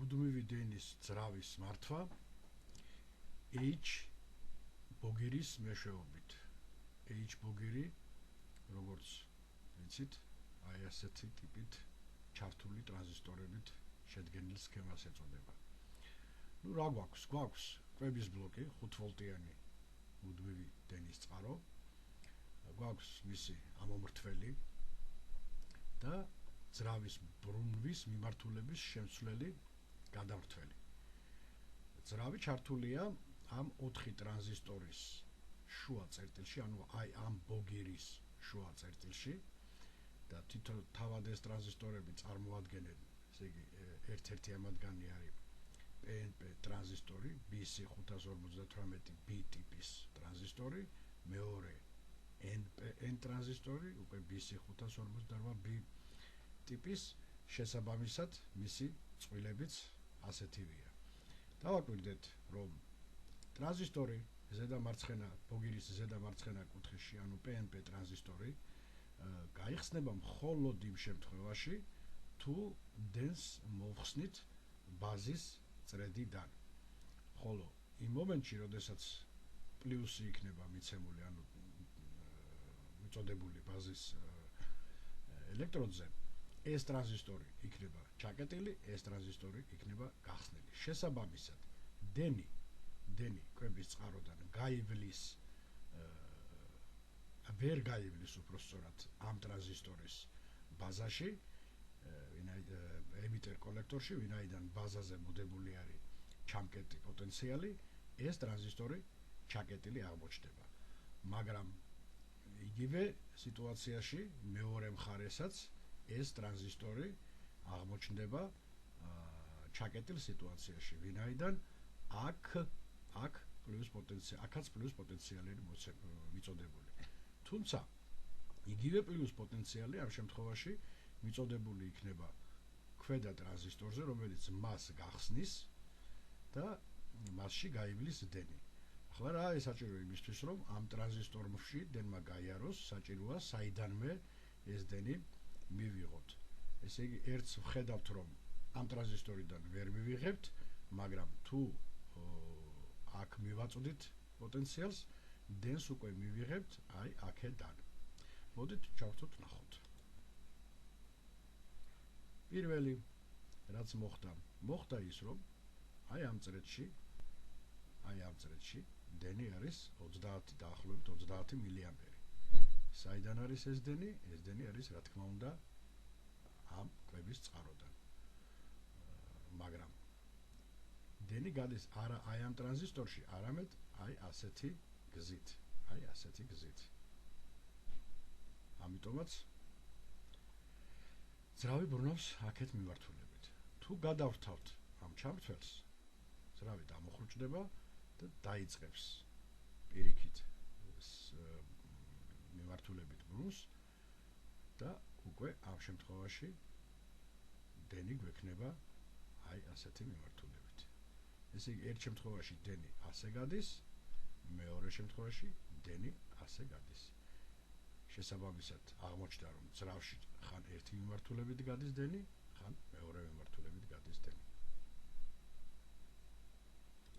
მუდმივი დენის ძრავის მართვა H ბოგირის მეშვეობით. H ბოგირი, როგორც ვიცით, აი ასეთი ტიპით ჩართული ტრანზისტორებით შედგენილ სქემას ეწოდება. ნუ რა გვაქვს? გვაქვს კვების ბლოკი 5 ვოლტიანი მუდმივი დენის წყარო. გვაქვს მისი ამომრთველი და ძრავის ბრუნვის მიმართულების შემცვლელი გადამრთველი. ძრავი ჩართულია ამ 4 ტრანზისტორის შუა წერტილში, ანუ აი ამ ბოგირის შუა წერტილში და თითო თავად ეს ტრანზისტორები წარმოადგენენ, ესე იგი ერთ-ერთი ამათგანი არის PNP ტრანზისტორი BC558B ტიპის ტრანზისტორი, მეორე NPN ტრანზისტორი, უკვე BC558B ტიპის, შესაბამისად მისი წყვილებიც ასეთივეა. დავაკვირდეთ, რომ ტრანზისტორი ზედა მარცხენა ბოგირის ზედა მარცხენა კუთხეში, ანუ PNP ტრანზისტორი, გაიხსნება მხოლოდ იმ შემთხვევაში, თუ დენს მოვხსნით ბაზის წრედიდან. ხოლო იმ მომენტში, როდესაც პლუსი იქნება მიცემული, ანუ მიწოდებული ბაზის ელექტროდზე, ეს ტრანზისტორი იქნება ჩაკეტილი, ეს ტრანზისტორი იქნება გახსნილი. შესაბამისად, დენი კვების წყაროდან გაივლის ვერ გაივლის უпростоრად ამ ტრანზისტორის ბაზაში, ემიტერ კოლექტორში, ვინაიდან ბაზაზე მოდებული არის ჩამკეტი პოტენციალი, ეს ტრანზისტორი ჩაკეტილი აღმოჩნდება. მაგრამ იგივე სიტუაციაში მეორე მხარესაც ეს ტრანზისტორი აღმოჩნდება ჩაკეტილ სიტუაციაში, ვინაიდან აქ პლუს პოტენციალი, აქაც პლუს პოტენციალი მიწოდებული. თუმცა იგივე პლუს პოტენციალი ამ შემთხვევაში მიწოდებული იქნება ქვედა ტრანზისტორზე, რომელიც მას გახსნის და მასში გაივლის დენი. ახლა რა არის საჭირო იმისთვის, რომ ამ ტრანზისტორში დენმა გაიაროს, საჭიროა საიდანვე ეს დენი მივიღოთ. ესე იგი, ერთს ვხედავთ, რომ ამ ტრანზისტორიდან ვერ მივიღებთ, მაგრამ თუ აქ მივაწვდით პოტენციალს, დენს უკვე მივიღებთ აი აქედან. მოდით ჩავთოთ ნახოთ. პირველი რაც მოხდა ის, რომ აი ამ წრედში დენი არის 30 დაახლოებით 30 მილიამპერი. საიდან არის ეს დენი? ეს დენი არის, რა თქმა უნდა, ამ კვების წყაროდან. მაგრამ დენი გადის არა აი ამ ტრანზისტორში, არამედ აი ასეთი გზით. ამიტომაც ძრავი ბრუნავს აქეთ მიმართულებით. თუ გადავრთავთ ამ ჩამრთველს, ძრავი დამოხრუჭდება და დაიწყებს პირიქით მიმართულებით ბრუნს და უკვე ამ შემთხვევაში დენი გვექნება აი ასეთი მიმართულებით. ესე იგი, ერთ შემთხვევაში დენი ასე გადის, მეორე შემთხვევაში დენი ასე გადის. შესაბამისად, აღმოჩნდა, რომ ძრავში ხან ერთი მიმართულებით გადის დენი, ხან მეორე მიმართულებით გადის დენი.